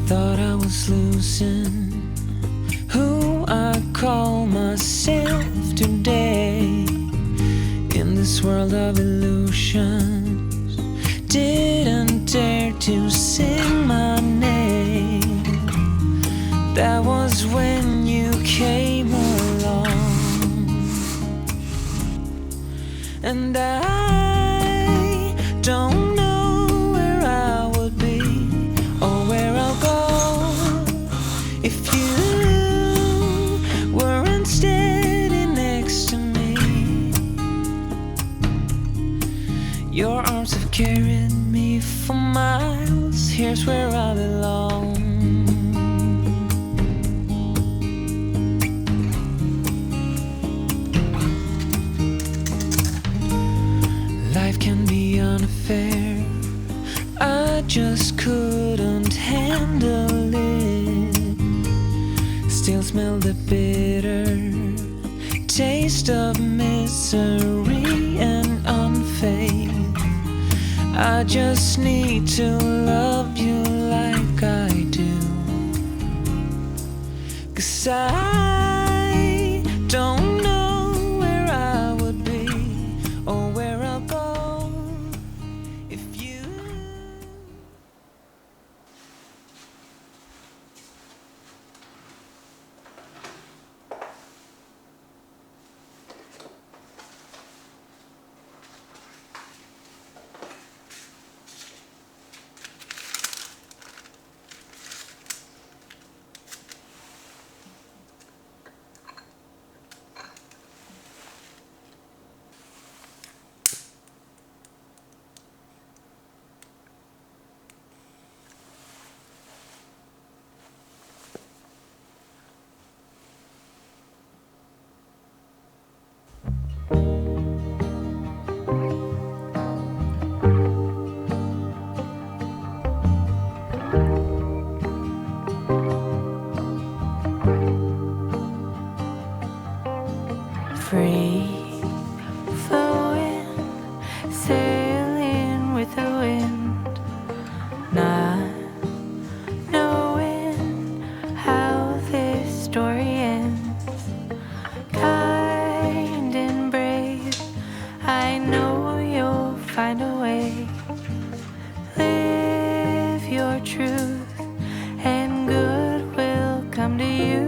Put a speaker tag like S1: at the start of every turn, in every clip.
S1: Thought I was losing who I call myself today. In this world of illusions, didn't dare to sing my name. That was when you came along, and I don't know where I would be or where I'll go if you weren't steady next to me. Your arms have carried me for miles. Here's where I belong. Life can be unfair. I just couldn't handle it. Still smell the bitter taste of misery and unfaith. I just need to love you like I do, 'cause I don't know where I would be or where I'll go if you. Free flowing, sailing with the wind, not knowing how this story ends. Kind and brave, I know you'll find a way. Live your truth and good will come to you.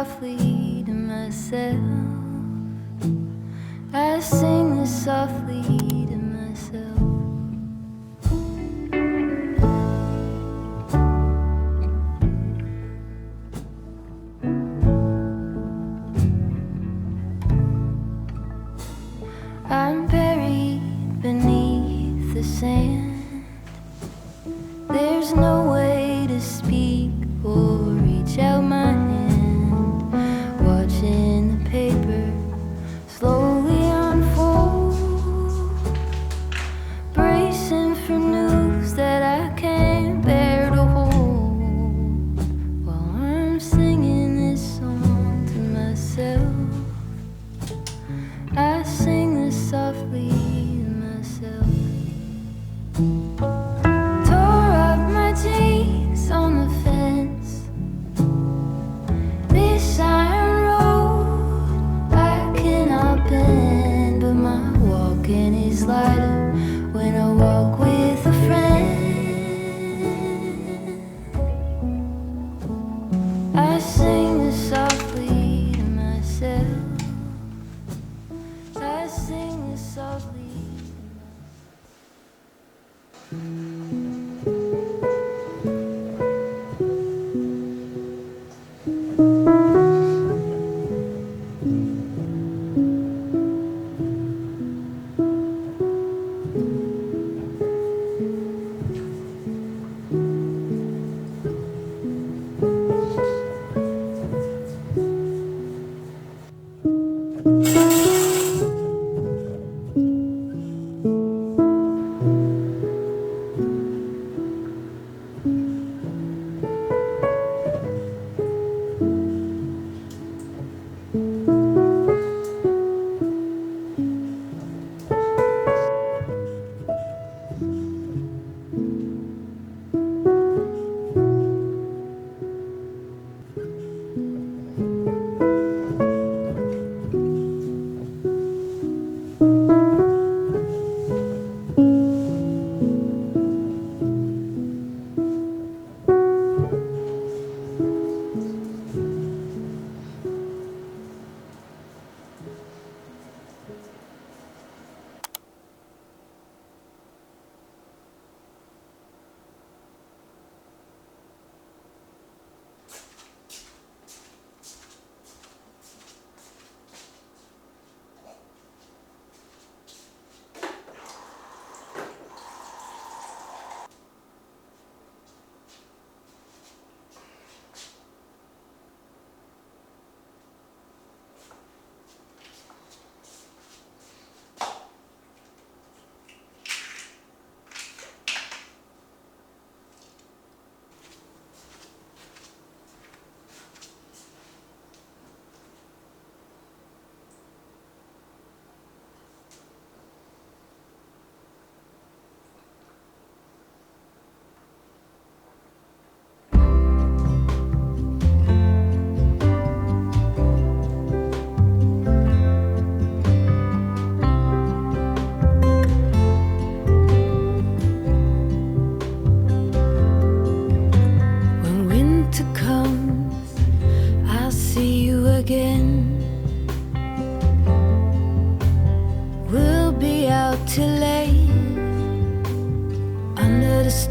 S2: softly to myself. I sing this softly to myself. I'm buried beneath the sand. There's no way to speak or reach out my hand. Watching the paper slowly unfold, bracing for news that I can't bear to hold, while I'm singing this song to myself. I sing this softly to myself. Tore up my jeans on the fence. This iron road I cannot bend, but my walking is lighter when I walk with a friend. I sing this softly to myself. I sing this softly.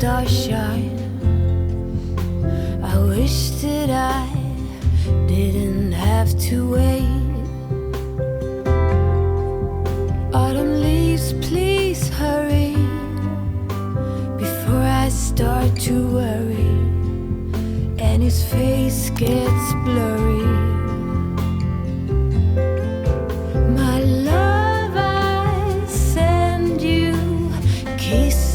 S2: Starshine. I wish that I didn't have to wait. Autumn leaves, please hurry before I start to worry and his face gets blurry. My love, I send you kisses.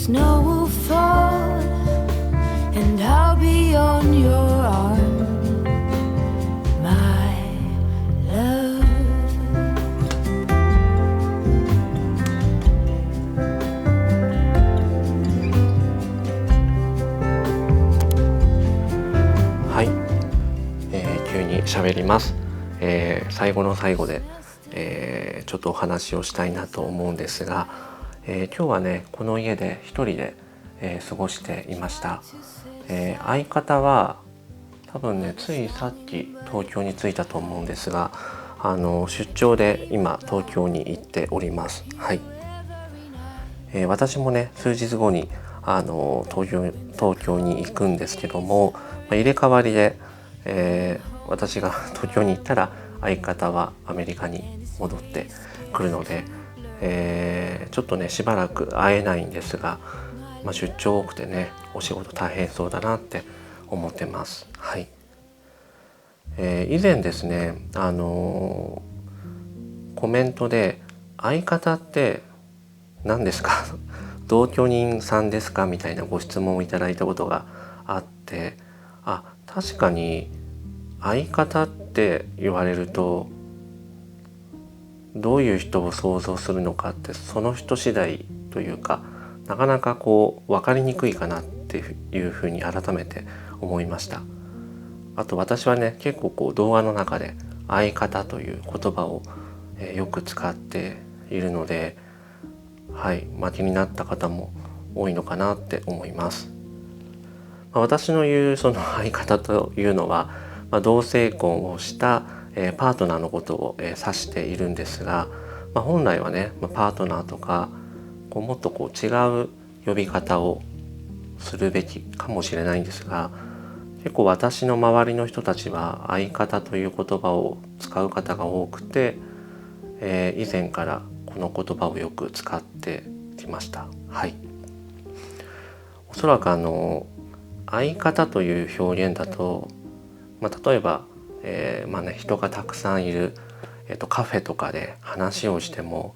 S2: Snow will fall and I'll be on your arm, my love.
S3: 喋ります。最後の最後で、ちょっとお話をしたいなと思うんですが、今日はねこの家で一人で、過ごしていました。相方は多分ねついさっき東京に着いたと思うんですが、出張で今東京に行っております。はい。私もね数日後に東京に行くんですけども、入れ替わりで、私が東京に行ったら相方はアメリカに戻ってくるので、ちょっとねしばらく会えないんですが、出張多くてねお仕事大変そうだなって思ってます。はい。以前ですねコメントで相方って何ですか同居人さんですかみたいなご質問をいただいたことがあって、確かに相方って言われるとどういう人を想像するのかってその人次第というか、なかなかこう分かりにくいかなっていうふうに改めて思いました。あと私はね結構こう動画の中で相方という言葉を、よく使っているので、はい、気になった方も多いのかなって思います。私の言うその相方というのは、同性婚をした、パートナーのことを、指しているんですが、本来はね、パートナーとかもっとこう違う呼び方をするべきかもしれないんですが、結構私の周りの人たちは相方という言葉を使う方が多くて、以前からこの言葉をよく使ってきました。はい。おそらく相方という表現だと、例えば、人がたくさんいる、カフェとかで話をしても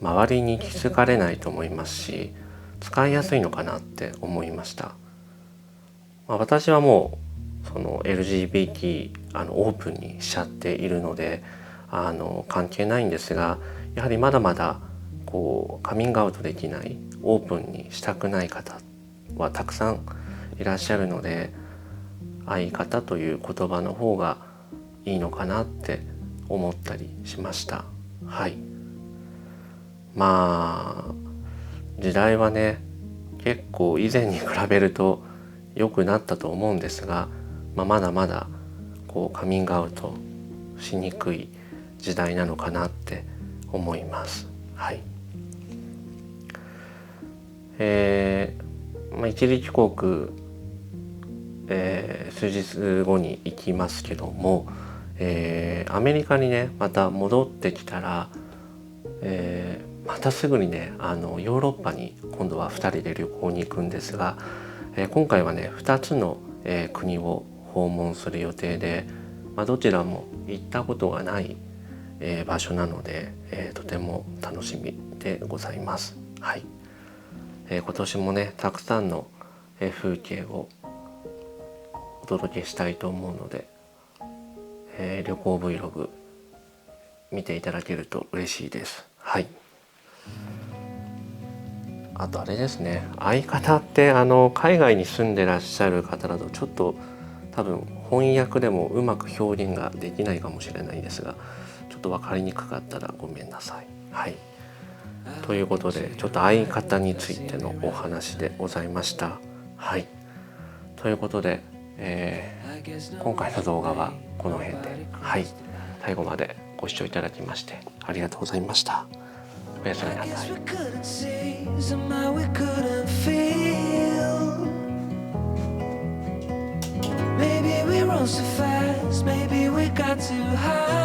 S3: 周りに気づかれないと思いますし、使いやすいのかなって思いました。私はもうその LGBT オープンにしちゃっているので関係ないんですが、やはりまだまだこうカミングアウトできない、オープンにしたくない方はたくさんいらっしゃるので、相方という言葉の方がいいのかなって思ったりしました。はい。時代はね結構以前に比べると良くなったと思うんですが、まだまだこうカミングアウトしにくい時代なのかなって思います。はい。一時帰国、数日後に行きますけども、アメリカにねまた戻ってきたら、またすぐにねヨーロッパに今度は2人で旅行に行くんですが、今回はね2つの、国を訪問する予定で、どちらも行ったことがない、場所なので、とても楽しみでございます。はい。今年もねたくさんの、風景をお届けしたいと思うので、旅行 Vlog 見ていただけると嬉しいです。はい。あとあれですね、相方って海外に住んでらっしゃる方だとちょっと多分翻訳でもうまく表現ができないかもしれないですが、ちょっと分かりにくかったらごめんなさい。はい。ということでちょっと相方についてのお話でございました。はい。ということで、今回の動画はこの辺で、はい、最後までご視聴いただきましてありがとうございました。おやすみなさい。
S1: Maybe we rose too fast, maybe we got too high.